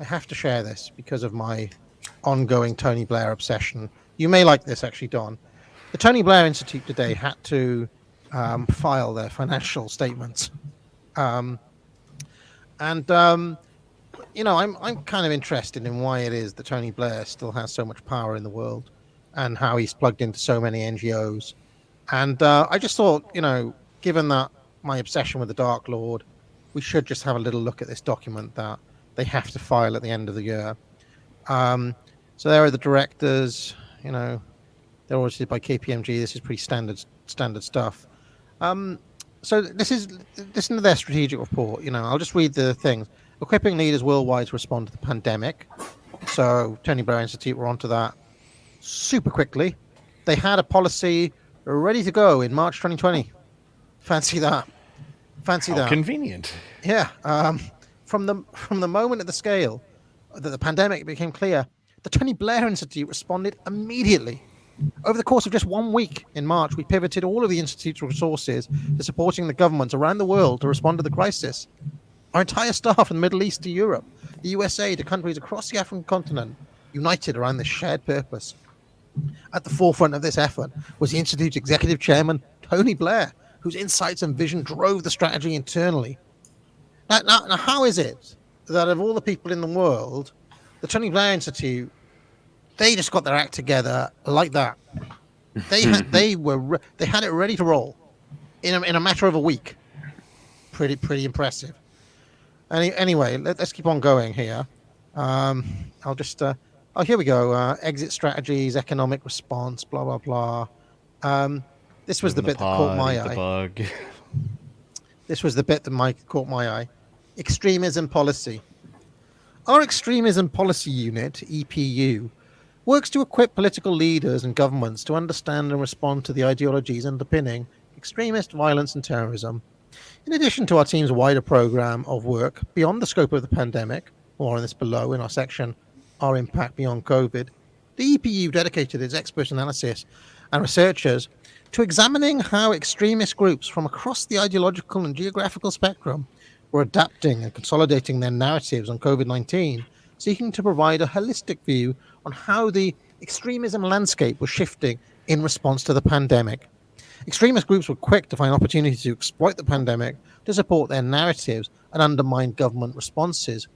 I have to share this because of my ongoing Tony Blair obsession. You may like this, actually, Don. The Tony Blair Institute today had to file their financial statements, um, and I'm kind of interested in why it is that Tony Blair still has so much power in the world, and how he's plugged into so many NGOs. And I just thought, given that my obsession with the Dark Lord, we should just have a little look at this document that they have to file at the end of the year. Um, so there are the directors. They're audited by KPMG. This is pretty standard stuff. Um, so listen to their strategic report. I'll just read the things. Equipping leaders worldwide to respond to the pandemic. So Tony Blair Institute were onto that super quickly. They had a policy ready to go in March 2020. Fancy that. How convenient. Yeah. From the moment of the scale that the pandemic became clear, the Tony Blair Institute responded immediately. Over the course of just 1 week in March, we pivoted all of the Institute's resources to supporting the governments around the world to respond to the crisis. Our entire staff from the Middle East to Europe, the USA to countries across the African continent, united around this shared purpose. At the forefront of this effort was the Institute's executive chairman, Tony Blair, whose insights and vision drove the strategy internally. Now, how is it that of all the people in the world, the Tony Blair Institute, they just got their act together like that? They had it ready to roll in a matter of a week. Pretty impressive. Anyway, let's keep on going here. I'll just here we go. Exit strategies, economic response, blah blah blah. This was the bit that caught my eye. Bug. This was the bit that caught my eye. Extremism policy. Our Extremism Policy Unit, EPU, works to equip political leaders and governments to understand and respond to the ideologies underpinning extremist violence and terrorism. In addition to our team's wider program of work beyond the scope of the pandemic, more on this below in our section, Our Impact Beyond COVID, the EPU dedicated its expert analysis and researchers to examining how extremist groups from across the ideological and geographical spectrum were adapting and consolidating their narratives on COVID-19, seeking to provide a holistic view on how the extremism landscape was shifting in response to the pandemic. Extremist groups were quick to find opportunities to exploit the pandemic to support their narratives and undermine government responses.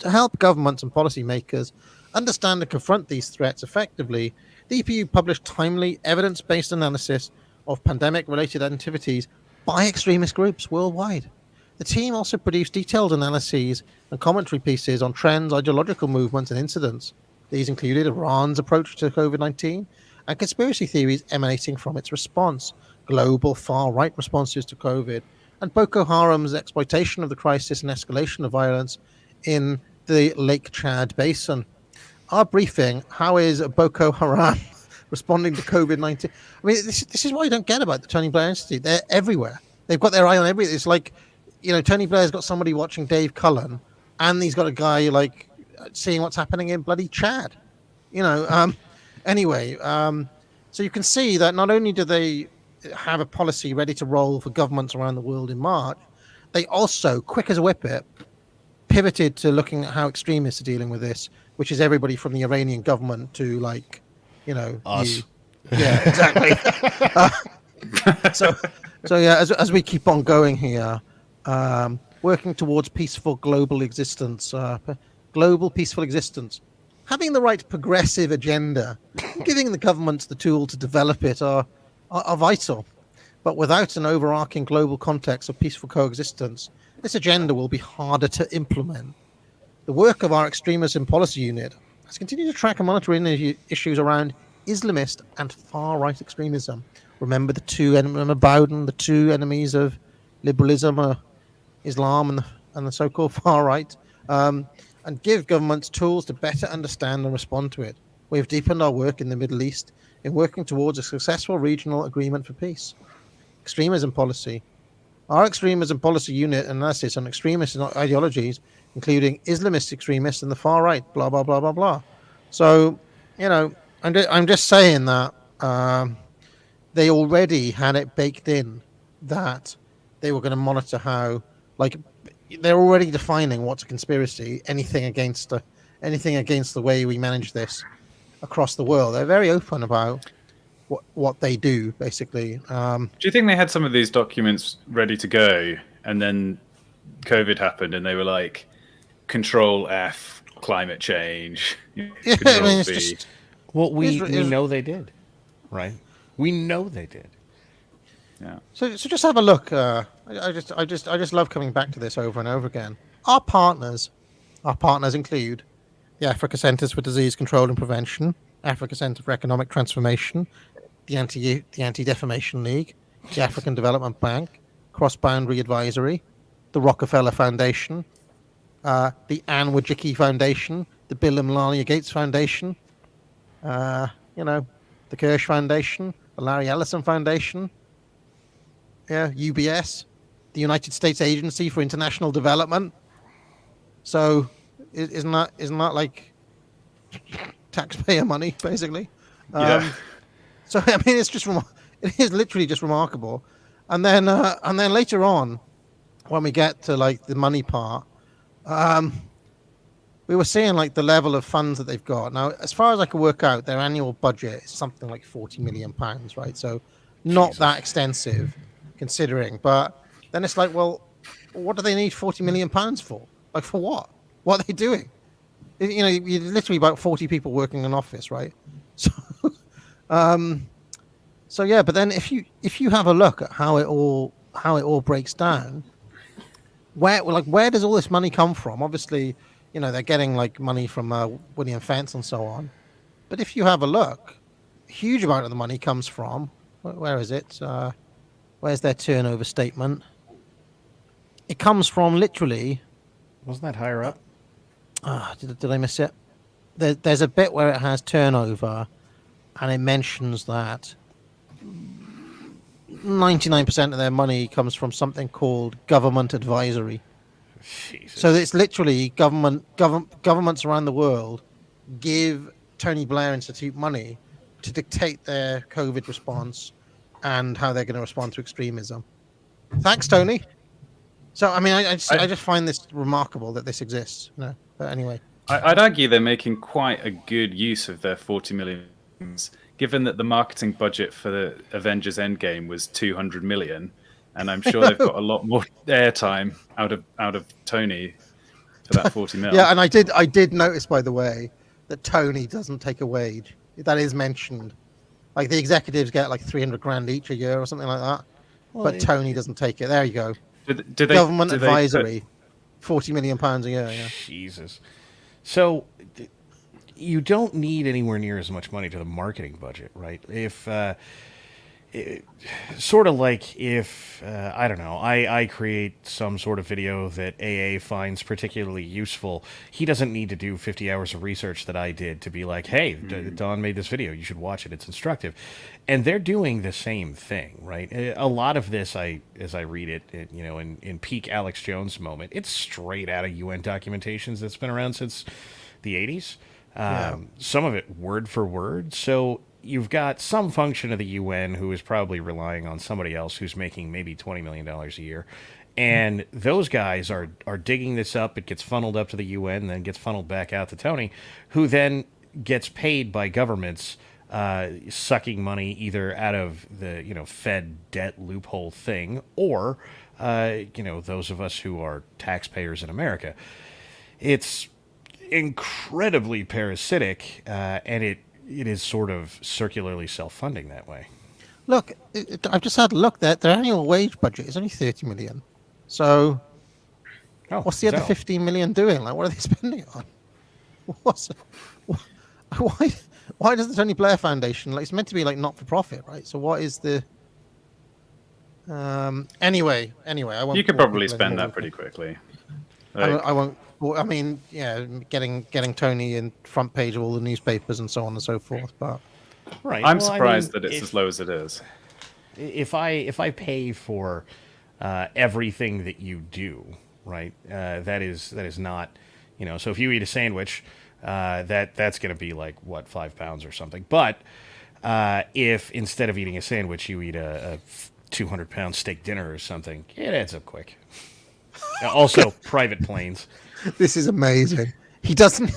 To help governments and policymakers understand and confront these threats effectively, the EPU published timely, evidence-based analysis of pandemic-related activities by extremist groups worldwide. The team also produced detailed analyses and commentary pieces on trends, ideological movements, and incidents. These included Iran's approach to COVID-19 and conspiracy theories emanating from its response, global far-right responses to COVID, and Boko Haram's exploitation of the crisis and escalation of violence in the Lake Chad Basin. Our briefing, how is Boko Haram responding to COVID-19? I mean, this is what I don't get about the Tony Blair Institute. They're everywhere. They've got their eye on everything. It's like, Tony Blair's got somebody watching Dave Cullen, and he's got a guy seeing what's happening in bloody Chad. Anyway, so you can see that not only do they have a policy ready to roll for governments around the world in March, they also, quick as a whippet, pivoted to looking at how extremists are dealing with this, which is everybody from the Iranian government to us. You. Yeah, exactly. So yeah, as we keep on going here, working towards peaceful global existence, having the right progressive agenda, and giving the governments the tool to develop it are vital. But without an overarching global context of peaceful coexistence, this agenda will be harder to implement. The work of our Extremism Policy Unit has continued to track and monitor issues around Islamist and far-right extremism. Remember the two enemies of liberalism are Islam and the so-called far-right, and give governments tools to better understand and respond to it. We have deepened our work in the Middle East in working towards a successful regional agreement for peace. Extremism policy. Our Extremism Policy Unit analysis on extremist ideologies, including Islamist extremists and the far right, blah, blah, blah, blah, blah. So, I'm just saying that they already had it baked in that they were going to monitor how, they're already defining what's a conspiracy. Anything against the way we manage this across the world. They're very open about what they do, basically. Do you think they had some of these documents ready to go, and then COVID happened, and they were like, Control F, climate change. Yeah, Control V. Just, well, we know they did, right? We know they did. Yeah. So just have a look. I just love coming back to this over and over again. Our partners include the Africa Centers for Disease Control and Prevention, Africa Center for Economic Transformation, the Anti-Defamation League, the African Development Bank, Cross Boundary Advisory, the Rockefeller Foundation, the Anne Wojcicki Foundation, the Bill and Melinda Gates Foundation, the Kirsch Foundation, the Larry Ellison Foundation, UBS, the United States Agency for International Development. So, isn't that like taxpayer money, basically? Yeah. So I mean, it is literally just remarkable. And then later on, when we get to like the money part, we were seeing like the level of funds that they've got. Now, as far as I can work out, their annual budget is something like £40 million, right? So not that extensive considering. But then it's like, well, what do they need £40 million for? Like, for what? What are they doing? You're literally about 40 people working in an office, right? So, but then if you have a look at how it all breaks down, where does all this money come from? Obviously, they're getting like money from William Fence and so on. But if you have a look, a huge amount of the money comes from, where is it? Where's their turnover statement? It comes from literally. Wasn't that higher up? Did I miss it? There's a bit where it has turnover, and it mentions that 99% of their money comes from something called government advisory. Jesus. So it's literally governments around the world give Tony Blair Institute money to dictate their COVID response and how they're going to respond to extremism. Thanks, Tony. So I mean, I just find this remarkable that this exists. But anyway, I'd argue they're making quite a good use of their 40 million, given that the marketing budget for the Avengers Endgame was 200 million, and I'm sure they've got a lot more airtime out of Tony for that 40 million. Yeah, and I did notice, by the way, that Tony doesn't take a wage. That is mentioned. Like the executives get like 300 grand each a year or something like that, but Tony doesn't take it. There you go. Government advisory, £40 million a year. Yeah. Jesus. So you don't need anywhere near as much money to the marketing budget, right? If sort of like if I don't know, I create some sort of video that AA finds particularly useful, he doesn't need to do 50 hours of research that I did to be like, hey, Don made this video, you should watch it, it's instructive. And they're doing the same thing, right? A lot of this, as I read it, in peak Alex Jones moment, it's straight out of UN documentations that's been around since the 80s. Some of it word for word. So you've got some function of the UN who is probably relying on somebody else who's making maybe $20 million a year. And those guys are digging this up. It gets funneled up to the UN, then gets funneled back out to Tony, who then gets paid by governments sucking money either out of the Fed debt loophole thing or those of us who are taxpayers in America. It's incredibly parasitic, and it is sort of circularly self-funding that way. Look, I've just had a look. Their annual wage budget is only 30 million. So, what's the other 15 million doing? Like, what are they spending it on? Why does the Tony Blair Foundation, like, it's meant to be like not for profit, right? So what is the anyway, I won't. You could probably spend that pretty quickly. I won't. I mean, getting Tony in front page of all the newspapers and so on and so forth. But right, I'm surprised that it's as low as it is. If I pay for everything that you do, right, that is not, So if you eat a sandwich, that's going to be like what, £5 or something. But if instead of eating a sandwich you eat a 200-pound steak dinner or something, it adds up quick. Also, private planes. This is amazing. He doesn't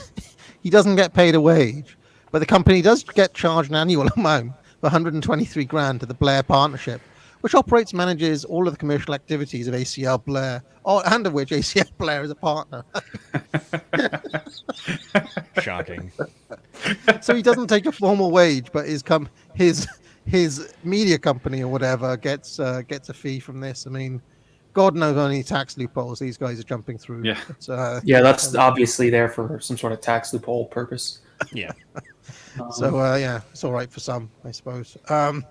get paid a wage, but the company does get charged an annual amount of 123 grand to the Blair Partnership, which operates and manages all of the commercial activities of ACL Blair, and of which ACL Blair is a partner. Shocking. So he doesn't take a formal wage, but his media company or whatever gets a fee from this. I mean, God knows how many tax loopholes these guys are jumping through. Yeah. But, that's obviously there for some sort of tax loophole purpose. Yeah. So yeah, it's all right for some, I suppose.